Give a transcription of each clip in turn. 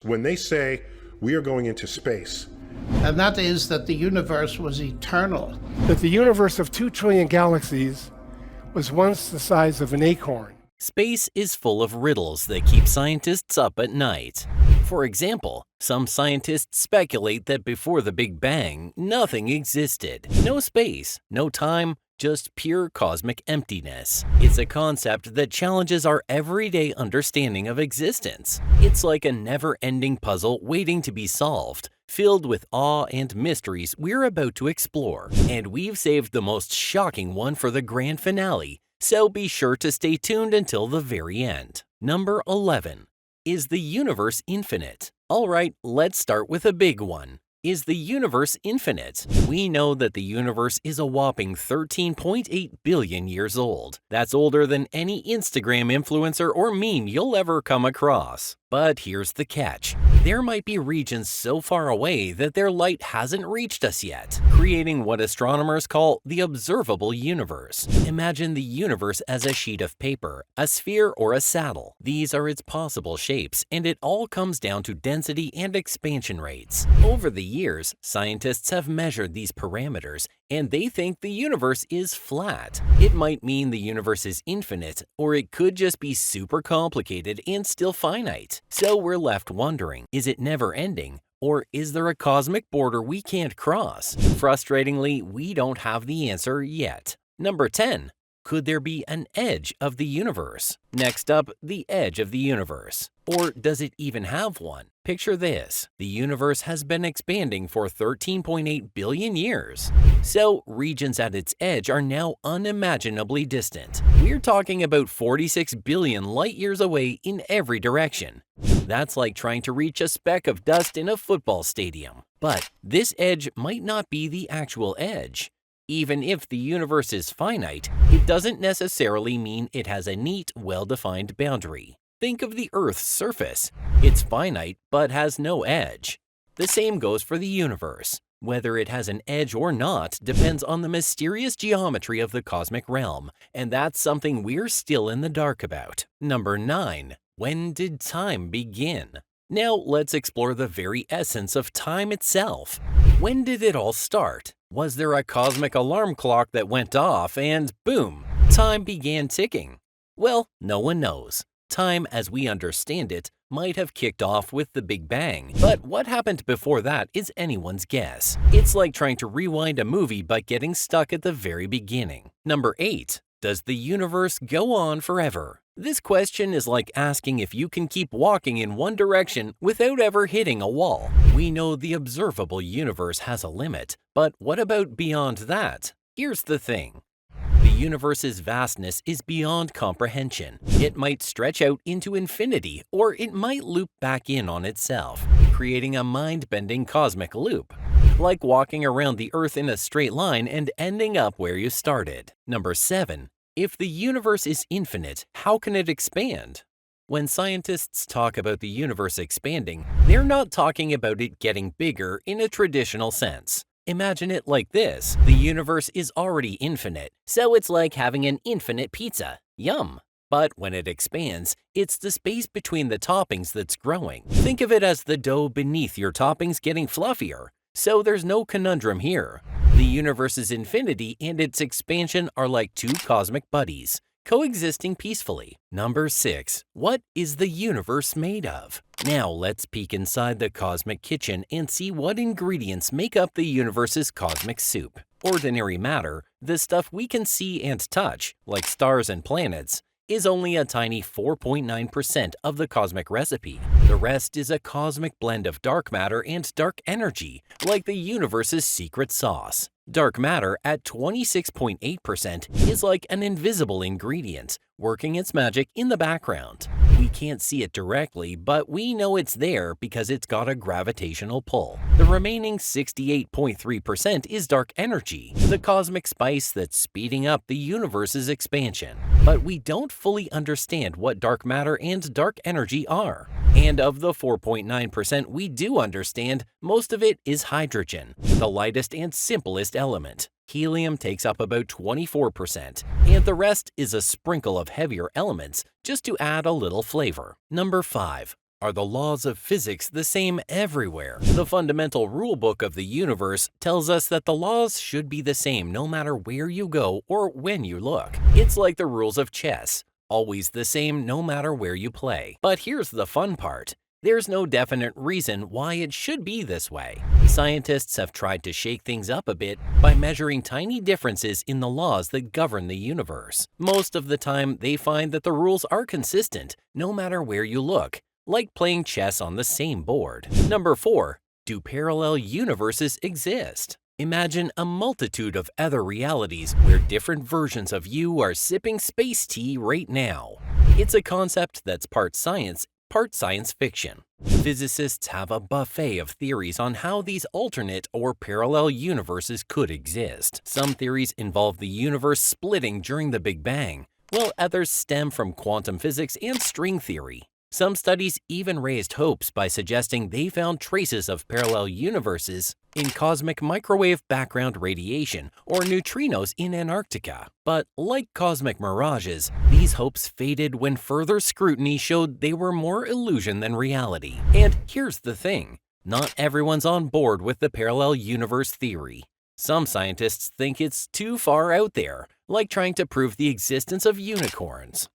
When they say we are going into space, and that is that the universe was eternal. That the universe of 2 trillion galaxies was once the size of an acorn. Space is full of riddles that keep scientists up at night. For example, some scientists speculate that before the Big Bang, nothing existed. No space, no time, just pure cosmic emptiness. It's a concept that challenges our everyday understanding of existence. It's like a never-ending puzzle waiting to be solved, filled with awe and mysteries we're about to explore. And we've saved the most shocking one for the grand finale, so be sure to stay tuned until the very end. Number 11. Is the universe infinite? Alright, let's start with a big one. Is the universe infinite? We know that the universe is a whopping 13.8 billion years old. That's older than any Instagram influencer or meme you'll ever come across. But here's the catch. There might be regions so far away that their light hasn't reached us yet, creating what astronomers call the observable universe. Imagine the universe as a sheet of paper, a sphere, or a saddle. These are its possible shapes, and it all comes down to density and expansion rates. Over the years, scientists have measured these parameters, and they think the universe is flat. It might mean the universe is infinite, or it could just be super complicated and still finite. So we're left wondering, is it never ending? Or is there a cosmic border we can't cross? Frustratingly, we don't have the answer yet. Number 10. Could there be an edge of the universe? Next up, the edge of the universe. Or does it even have one? Picture this. The universe has been expanding for 13.8 billion years. So, regions at its edge are now unimaginably distant. We're talking about 46 billion light years away in every direction. That's like trying to reach a speck of dust in a football stadium. But this edge might not be the actual edge. Even if the universe is finite, it doesn't necessarily mean it has a neat, well-defined boundary. Think of the Earth's surface. It's finite, but has no edge. The same goes for the universe. Whether it has an edge or not depends on the mysterious geometry of the cosmic realm, and that's something we're still in the dark about. Number 9. When did time begin? Now let's explore the very essence of time itself. When did it all start? Was there a cosmic alarm clock that went off and boom, time began ticking? Well, no one knows. Time as we understand it might have kicked off with the Big Bang, but what happened before that is anyone's guess. It's like trying to rewind a movie but getting stuck at the very beginning. Number 8. Does the universe go on forever? This question is like asking if you can keep walking in one direction without ever hitting a wall. We know the observable universe has a limit, but what about beyond that? Here's the thing. The universe's vastness is beyond comprehension. It might stretch out into infinity, or it might loop back in on itself, creating a mind-bending cosmic loop. Like walking around the Earth in a straight line and ending up where you started. Number 7. If the universe is infinite, how can it expand? When scientists talk about the universe expanding, they're not talking about it getting bigger in a traditional sense. Imagine it like this. The universe is already infinite, so it's like having an infinite pizza. Yum! But when it expands, it's the space between the toppings that's growing. Think of it as the dough beneath your toppings getting fluffier. So there's no conundrum here. The universe's infinity and its expansion are like two cosmic buddies, coexisting peacefully. Number 6. What is the universe made of? Now let's peek inside the cosmic kitchen and see what ingredients make up the universe's cosmic soup. Ordinary matter, the stuff we can see and touch, like stars and planets, is only a tiny 4.9% of the cosmic recipe. The rest is a cosmic blend of dark matter and dark energy, like the universe's secret sauce. Dark matter at 26.8% is like an invisible ingredient, working its magic in the background. We can't see it directly, but we know it's there because it's got a gravitational pull. The remaining 68.3% is dark energy, the cosmic spice that's speeding up the universe's expansion. But we don't fully understand what dark matter and dark energy are. And of the 4.9% we do understand, most of it is hydrogen, the lightest and simplest element. Helium takes up about 24%, and the rest is a sprinkle of heavier elements just to add a little flavor. Number 5. Are the laws of physics the same everywhere? The fundamental rulebook of the universe tells us that the laws should be the same no matter where you go or when you look. It's like the rules of chess, always the same no matter where you play. But here's the fun part. There's no definite reason why it should be this way. Scientists have tried to shake things up a bit by measuring tiny differences in the laws that govern the universe. Most of the time, they find that the rules are consistent no matter where you look, like playing chess on the same board. Number 4. Do parallel universes exist? Imagine a multitude of other realities where different versions of you are sipping space tea right now. It's a concept that's part science fiction. Physicists have a buffet of theories on how these alternate or parallel universes could exist. Some theories involve the universe splitting during the Big Bang, while others stem from quantum physics and string theory. Some studies even raised hopes by suggesting they found traces of parallel universes in cosmic microwave background radiation or neutrinos in Antarctica. But like cosmic mirages, these hopes faded when further scrutiny showed they were more illusion than reality. And here's the thing, not everyone's on board with the parallel universe theory. Some scientists think it's too far out there, like trying to prove the existence of unicorns.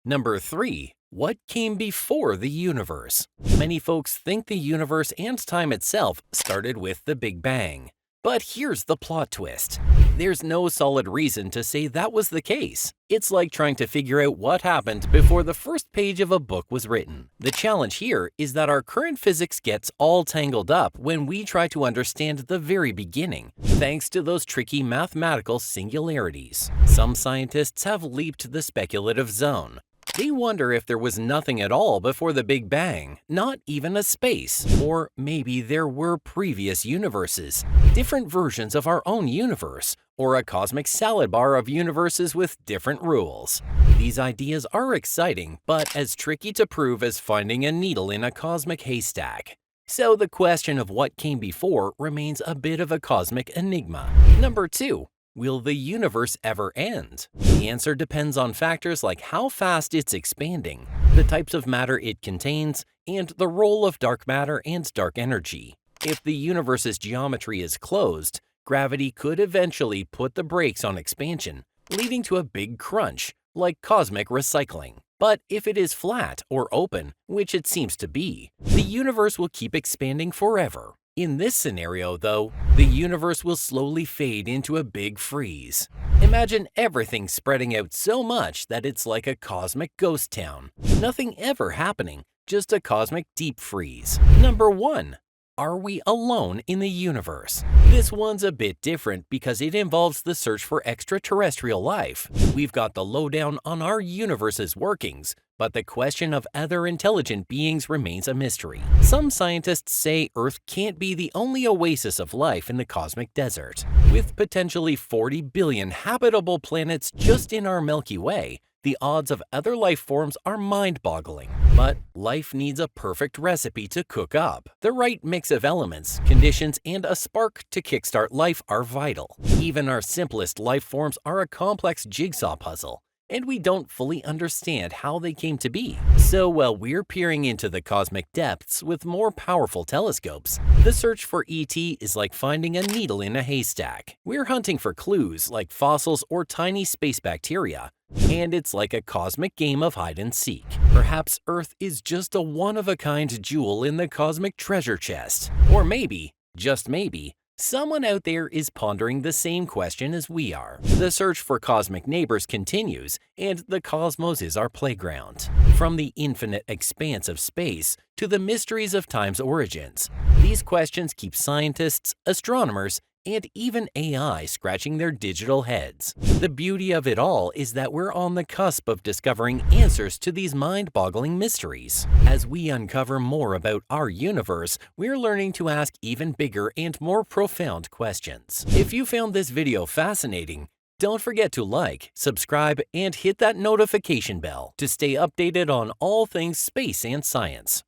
Number 3. What came before the universe? Many folks think the universe and time itself started with the Big Bang. But here's the plot twist. There's no solid reason to say that was the case. It's like trying to figure out what happened before the first page of a book was written. The challenge here is that our current physics gets all tangled up when we try to understand the very beginning, thanks to those tricky mathematical singularities. Some scientists have leaped the speculative zone. They wonder if there was nothing at all before the Big Bang, not even a space. Or maybe there were previous universes, different versions of our own universe, or a cosmic salad bar of universes with different rules. These ideas are exciting, but as tricky to prove as finding a needle in a cosmic haystack. So the question of what came before remains a bit of a cosmic enigma. Number 2. Will the universe ever end? The answer depends on factors like how fast it's expanding, the types of matter it contains, and the role of dark matter and dark energy. If the universe's geometry is closed, gravity could eventually put the brakes on expansion, leading to a big crunch, like cosmic recycling. But if it is flat or open, which it seems to be, the universe will keep expanding forever. In this scenario, though, the universe will slowly fade into a big freeze. Imagine everything spreading out so much that it's like a cosmic ghost town. Nothing ever happening, just a cosmic deep freeze. Number 1. Are we alone in the universe? This one's a bit different because it involves the search for extraterrestrial life. We've got the lowdown on our universe's workings, but the question of other intelligent beings remains a mystery. Some scientists say Earth can't be the only oasis of life in the cosmic desert. With potentially 40 billion habitable planets just in our Milky Way, the odds of other life forms are mind-boggling. But life needs a perfect recipe to cook up. The right mix of elements, conditions, and a spark to kickstart life are vital. Even our simplest life forms are a complex jigsaw puzzle, and we don't fully understand how they came to be. So while we're peering into the cosmic depths with more powerful telescopes, the search for ET is like finding a needle in a haystack. We're hunting for clues like fossils or tiny space bacteria, and it's like a cosmic game of hide and seek. Perhaps Earth is just a one-of-a-kind jewel in the cosmic treasure chest. Or maybe, just maybe, someone out there is pondering the same question as we are. The search for cosmic neighbors continues, and the cosmos is our playground. From the infinite expanse of space to the mysteries of time's origins, these questions keep scientists, astronomers, and even AI scratching their digital heads. The beauty of it all is that we're on the cusp of discovering answers to these mind-boggling mysteries. As we uncover more about our universe, we're learning to ask even bigger and more profound questions. If you found this video fascinating, don't forget to like, subscribe, and hit that notification bell to stay updated on all things space and science.